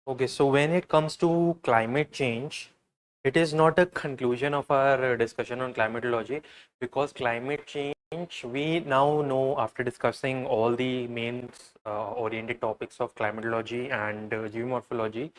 Okay, so when it comes to climate change, it is not a conclusion of our discussion on climatology, because climate change, we now know after discussing all the main oriented topics of climatology and geomorphology,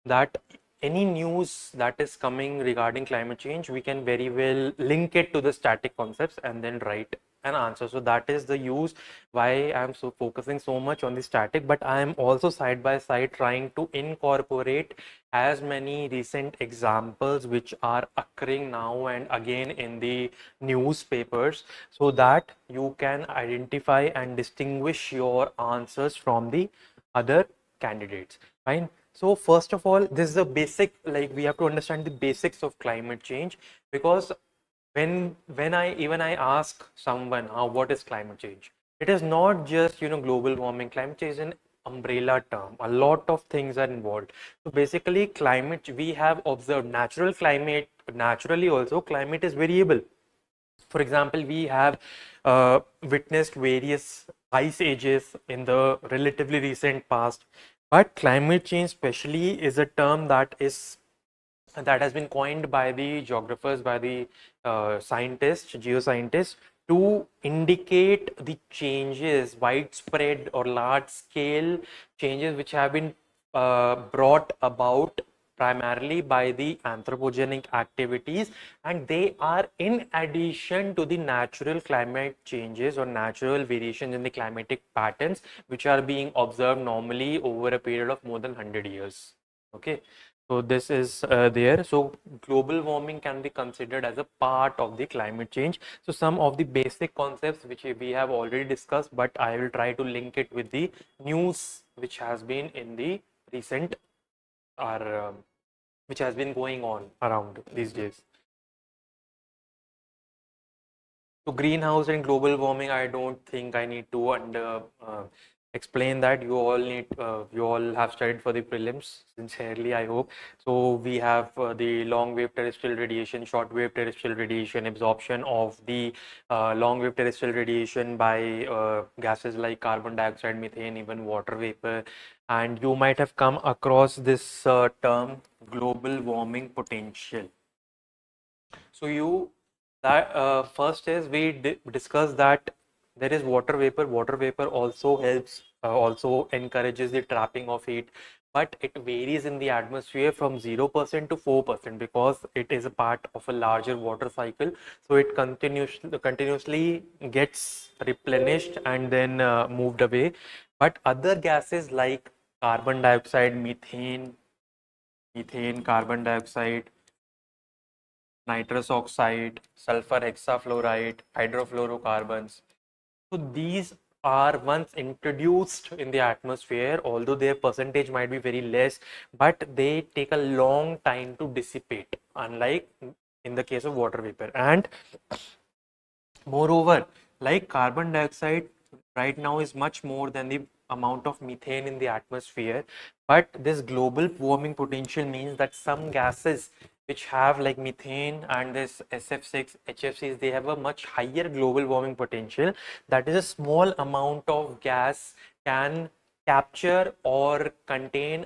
that any news that is coming regarding climate change, we can very well link it to the static concepts and then write an answer. So that is the use why I'm so focusing so much on the static, but I am also side by side trying to incorporate as many recent examples which are occurring now and again in the newspapers, so that you can identify and distinguish your answers from the other candidates. Fine. So first of all, this is the basic, like we have to understand the basics of climate change, because when I ask someone what is climate change, it is not just global warming. Climate change is an umbrella term. A lot of things are involved. So basically, climate, we have observed natural climate. Naturally, also climate is variable. For example, we have witnessed various ice ages in the relatively recent past, but climate change especially is a term that has been coined by the geographers, by the scientists, geoscientists, to indicate the changes, widespread or large scale changes which have been brought about primarily by the anthropogenic activities, and they are in addition to the natural climate changes or natural variations in the climatic patterns which are being observed normally over a period of more than 100 years. Okay, so this is there. So global warming can be considered as a part of the climate change. So some of the basic concepts which we have already discussed, but I will try to link it with the news which has been in the recent, or which has been going on around these days. So greenhouse and global warming, I don't think I need to explain that. You all have studied for the prelims, sincerely, I hope. So we have the long wave terrestrial radiation, short wave terrestrial radiation, absorption of the long wave terrestrial radiation by gases like carbon dioxide, methane, even water vapor. And you might have come across this term, global warming potential. So you that first is we discussed that there is water vapor. Water vapor also helps, also encourages the trapping of heat, but it varies in the atmosphere from 0% to 4%, because it is a part of a larger water cycle. So it continuously gets replenished and then moved away. But other gases like carbon dioxide, methane, carbon dioxide, nitrous oxide, sulfur hexafluoride, hydrofluorocarbons. So these are once introduced in the atmosphere, although their percentage might be very less, but they take a long time to dissipate, unlike in the case of water vapor. And moreover, like carbon dioxide right now is much more than the amount of methane in the atmosphere, but this global warming potential means that some gases which have like methane and this SF6 HFCs, they have a much higher global warming potential. That is, a small amount of gas can capture or contain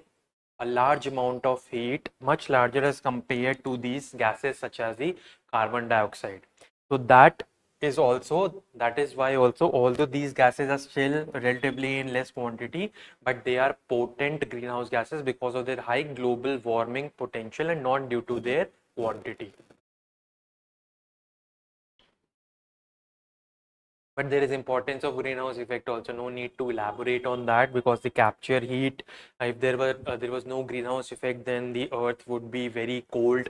a large amount of heat, much larger as compared to these gases such as the carbon dioxide. So that is why also, although these gases are still relatively in less quantity, but they are potent greenhouse gases because of their high global warming potential and not due to their quantity. But there is importance of greenhouse effect also. No need to elaborate on that, because they capture heat. If there was no greenhouse effect, then the earth would be very cold,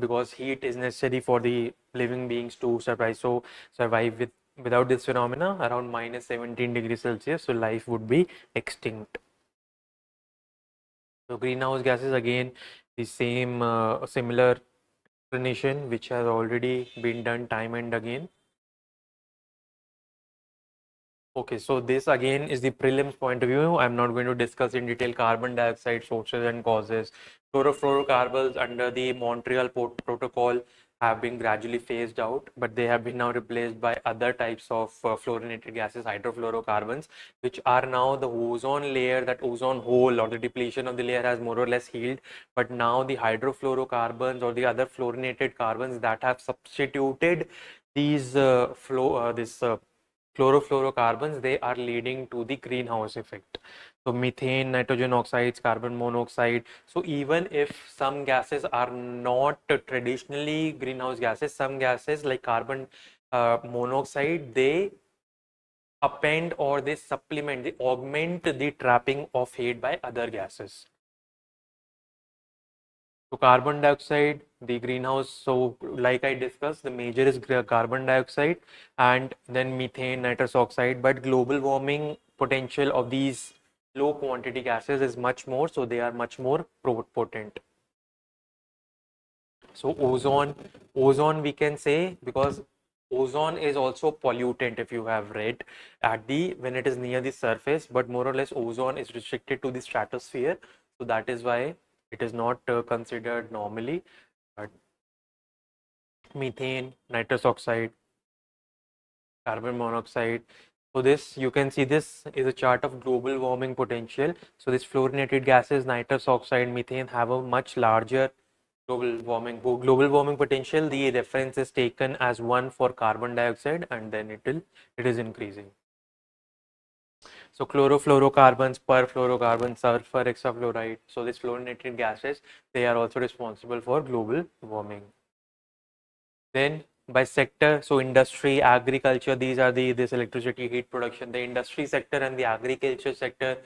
because heat is necessary for the living beings to survive without this phenomena around minus 17 degrees Celsius, so life would be extinct. So greenhouse gases, again the same similar explanation which has already been done time and again. Okay, so this again is the prelims point of view. I'm not going to discuss in detail carbon dioxide sources and causes. Chlorofluorocarbons under the Montreal Protocol, have been gradually phased out, but they have been now replaced by other types of fluorinated gases, hydrofluorocarbons, which are now the ozone layer, that ozone hole or the depletion of the layer has more or less healed. But now the hydrofluorocarbons or the other fluorinated carbons that have substituted these chlorofluorocarbons, they are leading to the greenhouse effect. So methane, nitrogen oxides, carbon monoxide. So even if some gases are not traditionally greenhouse gases, some gases like carbon monoxide, they append or they supplement, they augment the trapping of heat by other gases. So carbon dioxide, the greenhouse, so like I discussed, the major is carbon dioxide and then methane, nitrous oxide, but global warming potential of these low quantity gases is much more, so they are much more potent. So ozone we can say, because ozone is also pollutant if you have read at the when it is near the surface, but more or less ozone is restricted to the stratosphere, so that is why it is not considered normally. But methane, nitrous oxide, carbon monoxide. So this, you can see, this is a chart of global warming potential. So these fluorinated gases, nitrous oxide, methane, have a much larger global warming potential. The reference is taken as 1 for carbon dioxide, and then it is increasing. So chlorofluorocarbons, perfluorocarbons, sulfur hexafluoride. So these fluorinated gases, they are also responsible for global warming. Then by sector, so industry, agriculture, these are this electricity, heat production. The industry sector and the agriculture sector,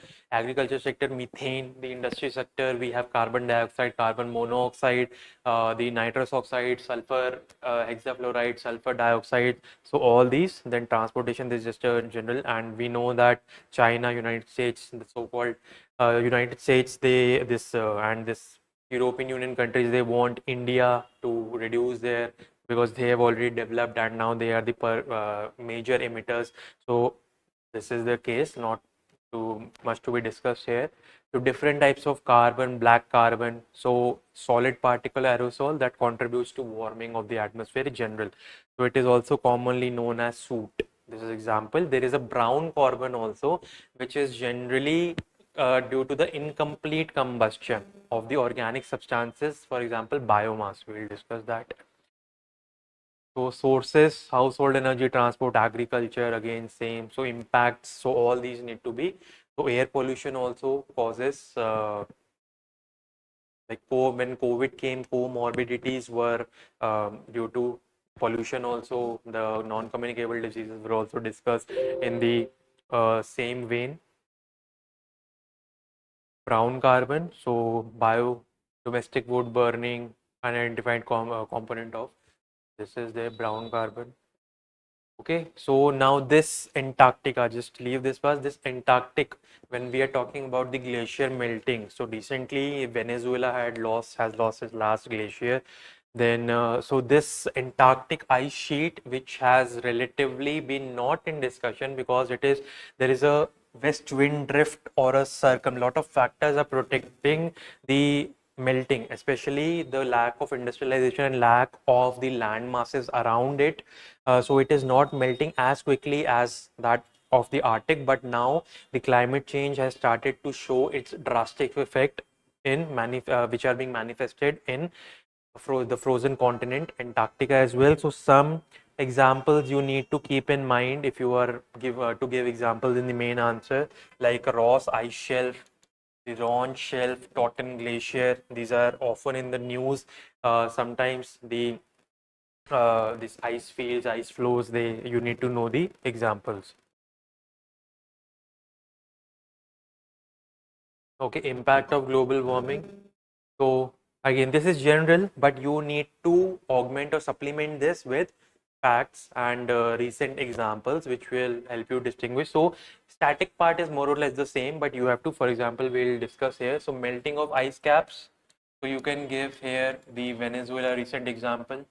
methane. The industry sector, we have carbon dioxide, carbon monoxide, the nitrous oxide, sulfur hexafluoride, sulfur dioxide. So all these. Then transportation, this is just a general, and we know that China, United States, the so-called United States, and this European Union countries, they want India to reduce their, because they have already developed and now they are the major emitters. So this is the case, not too much to be discussed here. So different types of carbon, black carbon, so solid particle aerosol that contributes to warming of the atmosphere in general. So it is also commonly known as soot. This is example. There is a brown carbon also, which is generally due to the incomplete combustion of the organic substances, for example, biomass. We will discuss that. So sources, household energy, transport, agriculture, again same. So impacts, so all these need to be. So air pollution also causes, like when COVID came, comorbidities were due to pollution also. The non-communicable diseases were also discussed in the same vein. Brown carbon, so domestic wood burning, unidentified component of. This is the brown carbon. Okay, so now this Antarctica, just leave this past, this Antarctic, when we are talking about the glacier melting. So recently Venezuela has lost its last glacier. Then so this Antarctic ice sheet, which has relatively been not in discussion because there is a west wind drift or a lot of factors are protecting the melting, especially the lack of industrialization and lack of the land masses around it. So it is not melting as quickly as that of the Arctic, but now the climate change has started to show its drastic effect in which are being manifested in the frozen continent, Antarctica as well. So some examples you need to keep in mind if you are to give examples in the main answer, like Ross Ice Shelf, the Ron Shelf, Totten Glacier. These are often in the news. Sometimes these ice fields, ice flows, you need to know the examples. Okay, impact of global warming. So again, this is general, but you need to augment or supplement this with facts and recent examples, which will help you distinguish. So static part is more or less the same, but you have to, for example, we'll discuss here. So melting of ice caps. So you can give here the Venezuela recent example.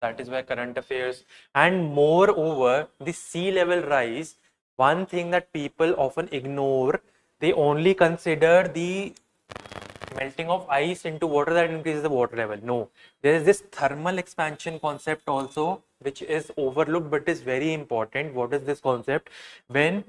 That is why current affairs. And moreover, the sea level rise, one thing that people often ignore, they only consider the melting of ice into water that increases the water level. No, there is this thermal expansion concept also, which is overlooked but is very important. What is this concept? When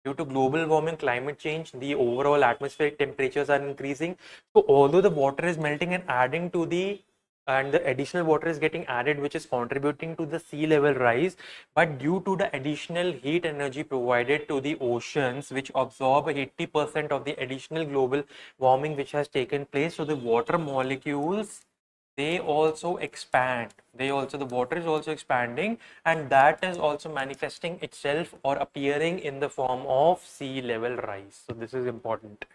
due to global warming, climate change, the overall atmospheric temperatures are increasing. So although the water is melting and adding to the additional water is getting added, which is contributing to the sea level rise, but due to the additional heat energy provided to the oceans, which absorb 80% of the additional global warming which has taken place, so the water molecules, they also expand. The water is also expanding, and that is also manifesting itself or appearing in the form of sea level rise. So this is important.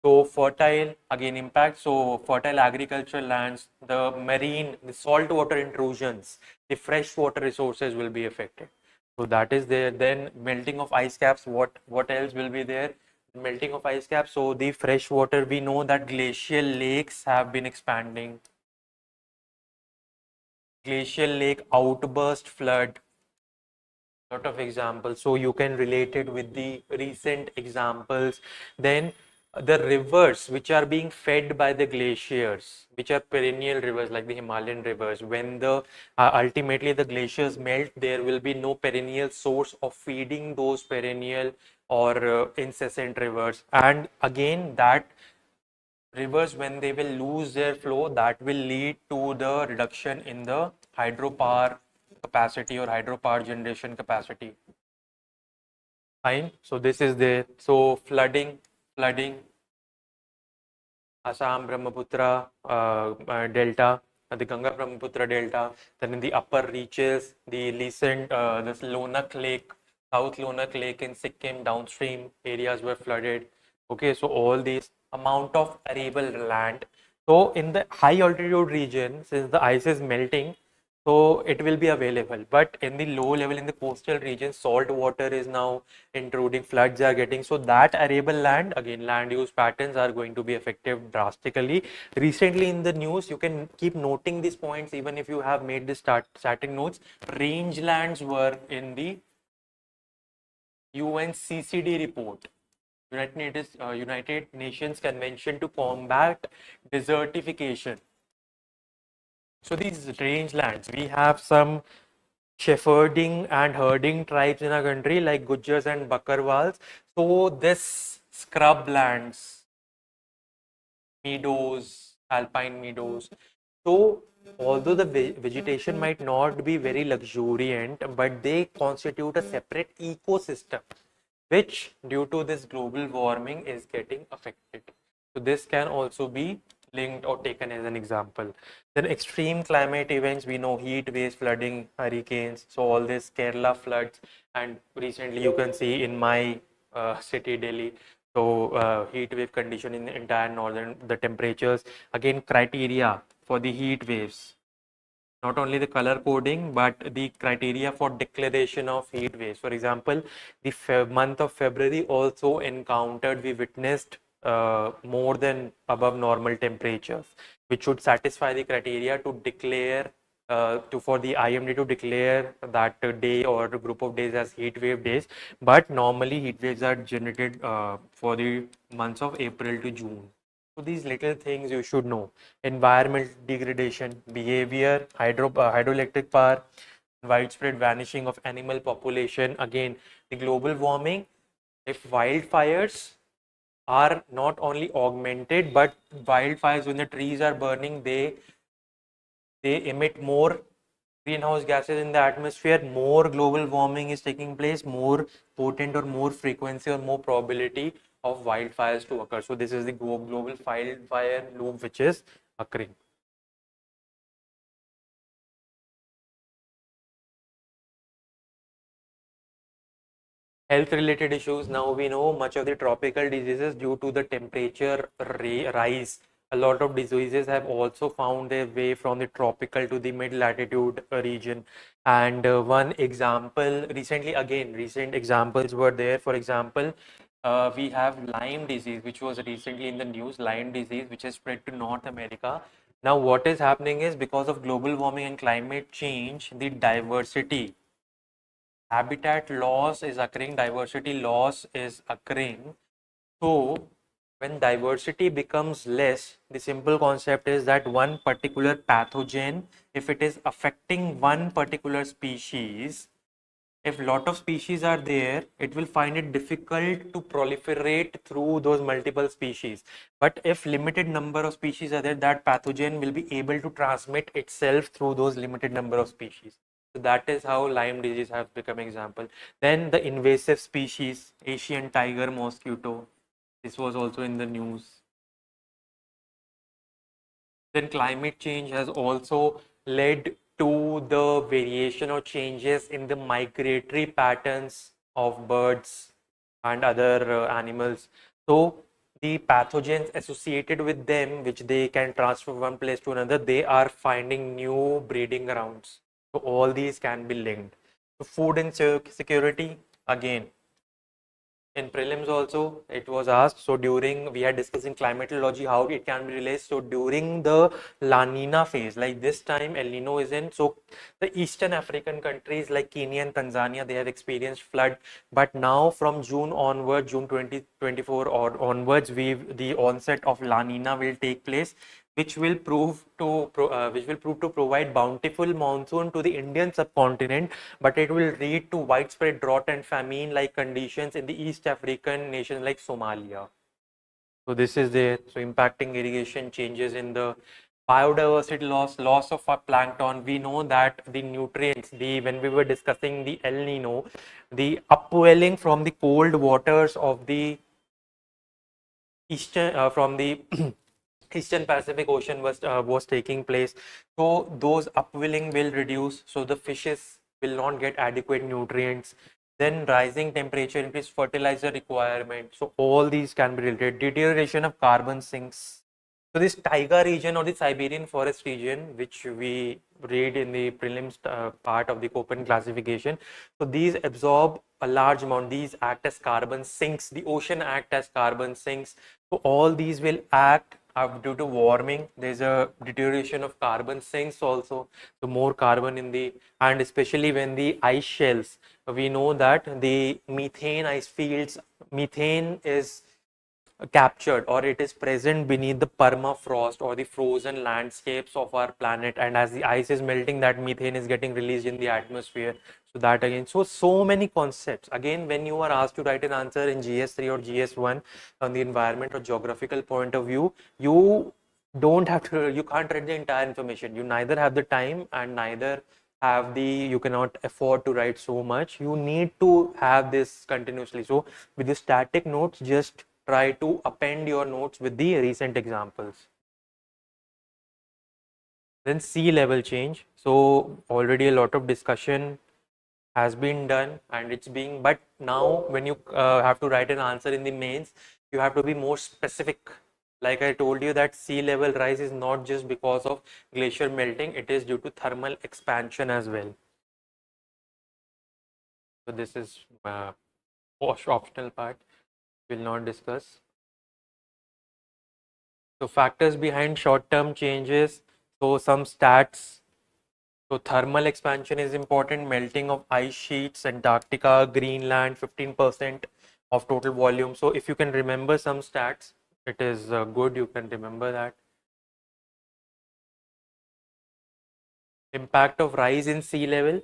So fertile, again impact, so fertile agricultural lands, the marine, the saltwater intrusions, the freshwater resources will be affected. So that is there. Then melting of ice caps, what else will be there? Melting of ice caps, so the freshwater, we know that glacial lakes have been expanding. Glacial lake outburst flood, lot of examples, so you can relate it with the recent examples. Then the rivers which are being fed by the glaciers, which are perennial rivers like the Himalayan rivers, when the ultimately the glaciers melt, there will be no perennial source of feeding those perennial or incessant rivers, and again that rivers, when they will lose their flow, that will lead to the reduction in the hydropower capacity or hydropower generation capacity. Fine. So this is there. So flooding, Assam Brahmaputra delta, the Ganga Brahmaputra delta, then in the upper reaches, the recent this Lonak Lake, South Lonak Lake in Sikkim, downstream areas were flooded. Okay, so all these amount of arable land. So in the high altitude region, since the ice is melting, so it will be available. But in the low level, in the coastal region, salt water is now intruding, floods are getting. So that arable land, again, land use patterns are going to be affected drastically. Recently in the news, you can keep noting these points, even if you have made the static notes. Rangelands were in the UNCCD report. United Nations Convention to Combat Desertification. So these rangelands, we have some shepherding and herding tribes in our country like Gujars and Bakarwals. So this scrub lands, meadows, alpine meadows. So although the vegetation might not be very luxuriant, but they constitute a separate ecosystem, which due to this global warming is getting affected. So this can also be linked or taken as an example. Then extreme climate events, we know heat waves, flooding, hurricanes. So all this Kerala floods, and recently you can see in my city, Delhi. So heat wave condition in the entire northern, the temperatures, again criteria for the heat waves. Not only the color coding, but the criteria for declaration of heat waves. For example, the month of February also encountered, we witnessed more than above normal temperatures, which should satisfy the criteria to declare for the IMD to declare that day or a group of days as heat wave days. But normally heat waves are generated for the months of April to June. So these little things you should know: environmental degradation, behavior, hydroelectric power, widespread vanishing of animal population. Again, the global warming. If wildfires are not only augmented, but wildfires, when the trees are burning, they emit more greenhouse gases in the atmosphere. More global warming is taking place, more potent or more frequency or more probability of wildfires to occur. So this is the global wildfire loop which is occurring. Health related issues, now we know much of the tropical diseases due to the temperature rise. A lot of diseases have also found their way from the tropical to the mid latitude region. And one example recently, again recent examples were there. For example, we have Lyme disease, which was recently in the news. Lyme disease, which has spread to North America. Now what is happening is, because of global warming and climate change, the diversity, habitat loss is occurring, diversity loss is occurring. So when diversity becomes less, the simple concept is that one particular pathogen, if it is affecting one particular species, if lot of species are there, it will find it difficult to proliferate through those multiple species. But if limited number of species are there, that pathogen will be able to transmit itself through those limited number of species. So that is how Lyme disease has become example. Then the invasive species, Asian tiger mosquito. This was also in the news. Then climate change has also led to the variation or changes in the migratory patterns of birds and other animals. So the pathogens associated with them, which they can transfer from one place to another, they are finding new breeding grounds. So all these can be linked. So food and security, again, in prelims also it was asked. So during, we are discussing climatology, how it can be released. So during the La Nina phase, like this time El Nino is in, so the Eastern African countries like Kenya and Tanzania, they have experienced flood. But now from June onward, June 2024 or onwards, the onset of La Nina will take place, which will prove to provide bountiful monsoon to the Indian subcontinent, but it will lead to widespread drought and famine-like conditions in the East African nations like Somalia. So this is there. So impacting irrigation, changes in the biodiversity loss of our plankton. We know that the nutrients, when we were discussing the El Nino, the upwelling from the cold waters of the eastern from the Eastern Pacific Ocean was taking place. So those upwelling will reduce. So the fishes will not get adequate nutrients. Then rising temperature increase fertilizer requirement. So all these can be related. Deterioration of carbon sinks. So this taiga region or the Siberian forest region, which we read in the prelims part of the Köppen classification. So these absorb a large amount. These act as carbon sinks. The ocean act as carbon sinks. So all these will act due to warming. There's a deterioration of carbon sinks also. So more carbon in the, and especially when the ice shelves, we know that the methane ice fields, methane is captured or it is present beneath the permafrost or the frozen landscapes of our planet, and as the ice is melting, that methane is getting released in the atmosphere. So that again, so many concepts. Again, when you are asked to write an answer in GS3 or GS1 on the environment or geographical point of view, you you can't read the entire information. You neither have the time and neither have the, you cannot afford to write so much. You need to have this continuously. So with the static notes, just try to append your notes with the recent examples. Then sea level change. So already a lot of discussion has been done and it's being, but now when you have to write an answer in the mains, you have to be more specific. Like I told you that sea level rise is not just because of glacier melting, it is due to thermal expansion as well. So this is optional part, will not discuss. So factors behind short-term changes. So some stats. So thermal expansion is important. Melting of ice sheets, Antarctica, Greenland, 15% of total volume. So if you can remember some stats, it is good. You can remember that. Impact of rise in sea level.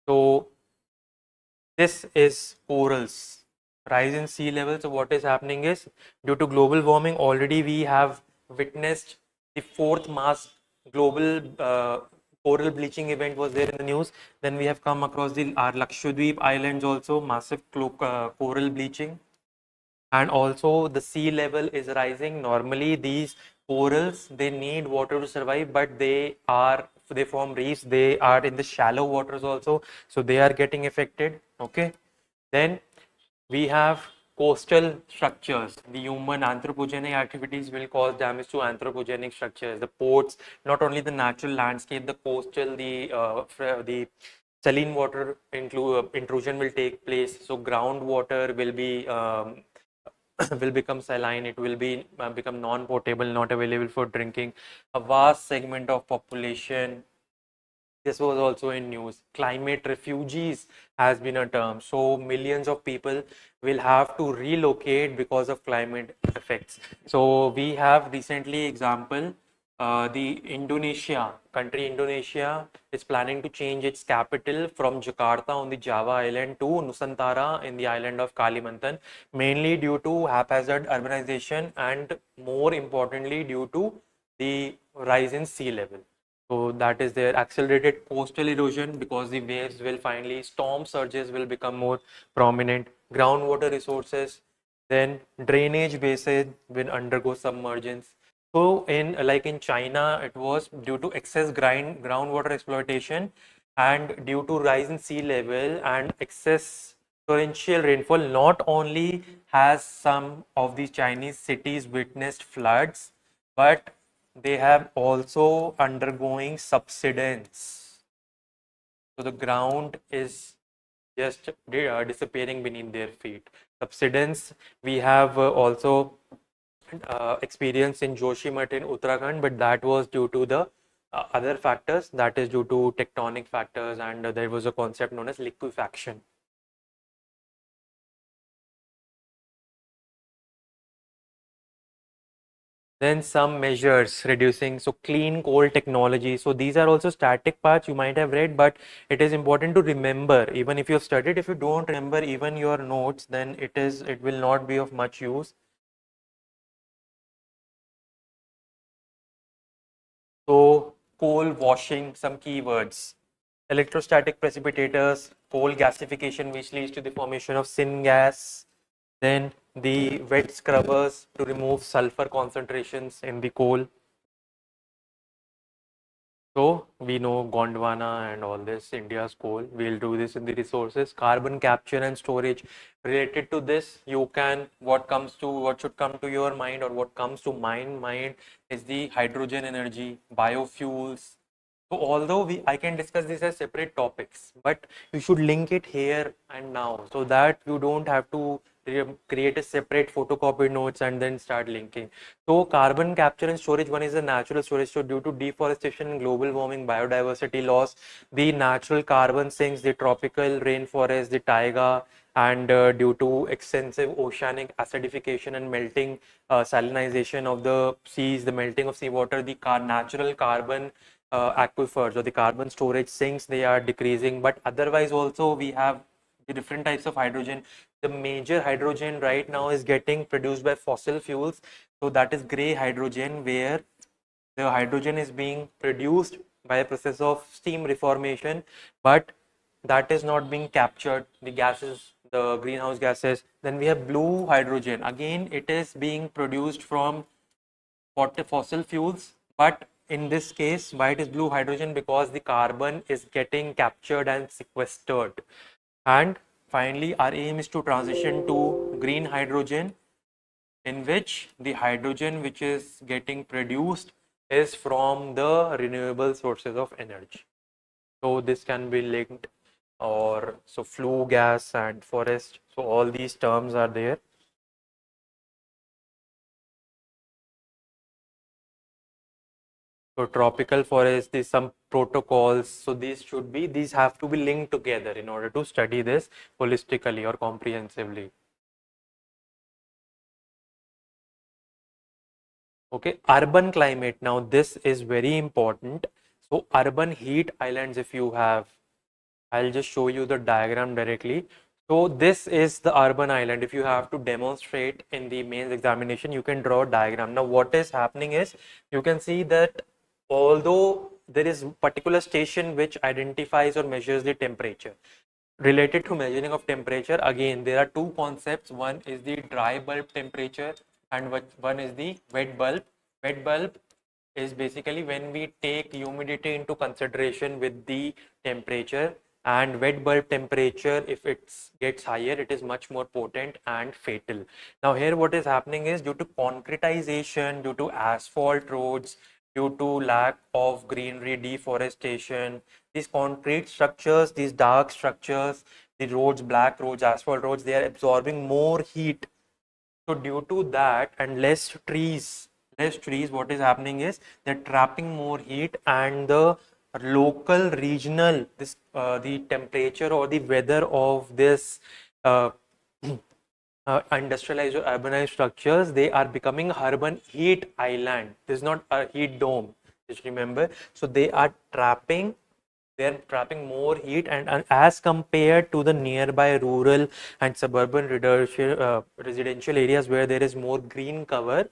So this is corals. Rise in sea level. So what is happening is, due to global warming, already we have witnessed the fourth mass global coral bleaching event was there in the news. Then we have come across our Lakshadweep islands also, massive coral bleaching. And also the sea level is rising. Normally these corals, they need water to survive, but they form reefs, they are in the shallow waters also, so they are getting affected. Okay, then we have coastal structures. The human anthropogenic activities will cause damage to anthropogenic structures. The ports, not only the natural landscape, the coastal, the saline water intrusion will take place. So groundwater will be will become saline. It will be become non-potable, not available for drinking. A vast segment of population, This was also in news. Climate refugees has been a term. So millions of people will have to relocate because of climate effects. So we have recently example, the Indonesia is planning to change its capital from Jakarta on the Java island to Nusantara in the island of Kalimantan, mainly due to haphazard urbanization and more importantly due to the rise in sea level. So that is their accelerated coastal erosion because the waves will finally, storm surges will become more prominent, groundwater resources, then drainage basin will undergo submergence. So in China, it was due to excess groundwater exploitation and due to rise in sea level and excess torrential rainfall. Not only has some of these Chinese cities witnessed floods, but they have also undergoing subsidence. So the ground is just disappearing beneath their feet. Subsidence we have also experienced in Joshimath in Uttarakhand, but that was due to the other factors, that is due to tectonic factors, and there was a concept known as liquefaction. Then some measures reducing, so clean coal technology. So these are also static parts you might have read, but it is important to remember. Even if you have studied, if you don't remember even your notes, then it will not be of much use. So coal washing, some keywords. Electrostatic precipitators, coal gasification, which leads to the formation of syngas. Then the wet scrubbers to remove sulfur concentrations in the coal. So we know Gondwana and all this, India's coal. We'll do this in the resources. Carbon capture and storage. Related to this, you can, what should come to your mind or what comes to mind is the hydrogen energy, biofuels. So although I can discuss this as separate topics, but you should link it here and now so that you don't have to create a separate photocopy notes and then start linking. So carbon capture and storage, one is the natural storage. So due to deforestation, global warming, biodiversity loss, the natural carbon sinks, the tropical rainforest, the taiga, and due to extensive oceanic acidification and melting, salinization of the seas, the melting of seawater, the natural carbon aquifers or the carbon storage sinks, they are decreasing. But otherwise also we have the different types of hydrogen. The major hydrogen right now is getting produced by fossil fuels. So that is gray hydrogen, where the hydrogen is being produced by a process of steam reformation, but that is not being captured, the gases, the greenhouse gases. Then we have blue hydrogen. Again, it is being produced from fossil fuels, but in this case, why it is blue hydrogen? Because the carbon is getting captured and sequestered. And finally, our aim is to transition to green hydrogen, in which the hydrogen which is getting produced is from the renewable sources of energy. So this can be linked, or so flue gas and forest. So all these terms are there. So tropical forest, these some protocols. So these have to be linked together in order to study this holistically or comprehensively. Okay, urban climate. Now this is very important. So urban heat islands, if you have, I'll just show you the diagram directly. So this is the urban island. If you have to demonstrate in the mains examination, you can draw a diagram. Now what is happening is, you can see that although there is particular station which identifies or measures the temperature, related to measuring of temperature, again there are two concepts. One is the dry bulb temperature and one is the wet bulb. Wet bulb is basically when we take humidity into consideration with the temperature, and wet bulb temperature, if it gets higher, it is much more potent and fatal. Now here what is happening is, due to concretization, due to asphalt roads, due to lack of greenery, deforestation, these concrete structures, these dark structures, the roads, black roads, asphalt roads, they are absorbing more heat. So due to that and less trees, what is happening is they're trapping more heat, and the local, regional, this the temperature or the weather of this industrialized or urbanized structures, they are becoming urban heat island. This is not a heat dome, just remember. So they're trapping more heat, and as compared to the nearby rural and suburban residential areas where there is more green cover,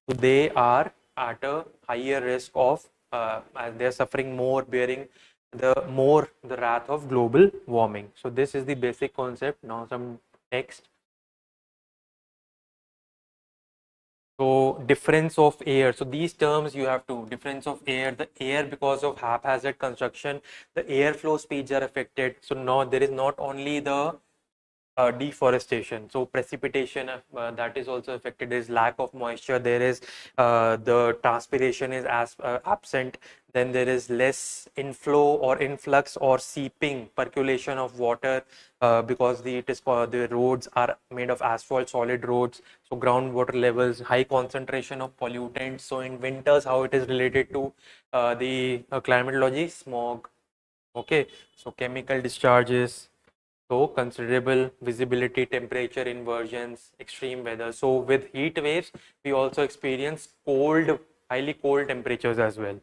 so they are at a higher risk of and they're suffering more, bearing the wrath of global warming. So this is the basic concept. Now some text. So difference of air. So these terms you have to, difference of air, the air because of haphazard construction, the airflow speeds are affected. So now there is not only the deforestation, so precipitation that is also affected. There is lack of moisture, there is the transpiration is as absent, then there is less inflow or influx or seeping percolation of water because the roads are made of asphalt, solid roads, so groundwater levels, high concentration of pollutants. So in winters, how it is related to the climatology, smog. Okay, so chemical discharges, so considerable visibility, temperature inversions, extreme weather. So with heat waves, we also experience cold, highly cold temperatures as well.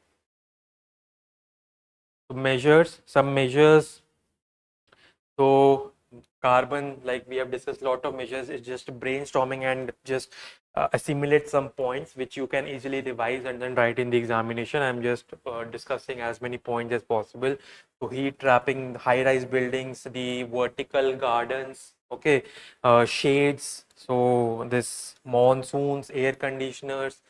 So measures, some measures. So carbon, like we have discussed a lot of measures, is just brainstorming and just assimilate some points which you can easily revise and then write in the examination. I'm just discussing as many points as possible. So heat trapping, high-rise buildings, the vertical gardens, okay, shades. So this monsoons, air conditioners.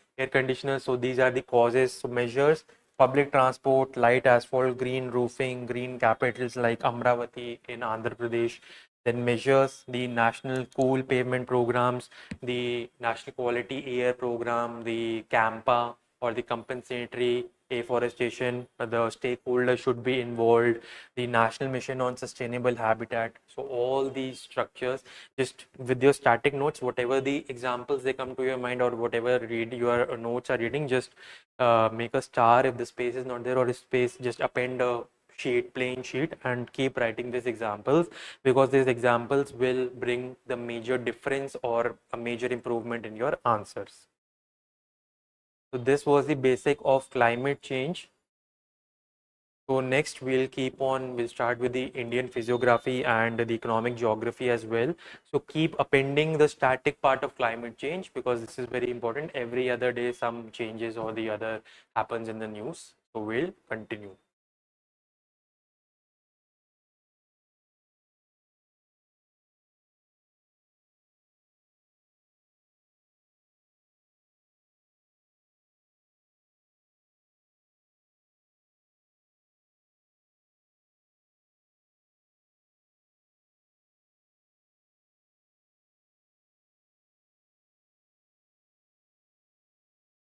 So these are the causes. So measures. Public transport, light asphalt, green roofing, green capitals like Amravati in Andhra Pradesh. Then measures the national cool pavement programs, the national quality air program, the CAMPA or the compensatory afforestation. The stakeholders should be involved. The national mission on sustainable habitat. So all these structures, just with your static notes, whatever the examples they come to your mind or whatever read your notes are reading, just make a star if the space is not there, or if space, just append a plain sheet and keep writing these examples, because these examples will bring the major difference or a major improvement in your answers. So this was the basic of climate change. So next we'll start with the Indian physiography and the economic geography as well. So keep appending the static part of climate change, because this is very important. Every other day some changes or the other happens in the news. So we'll continue.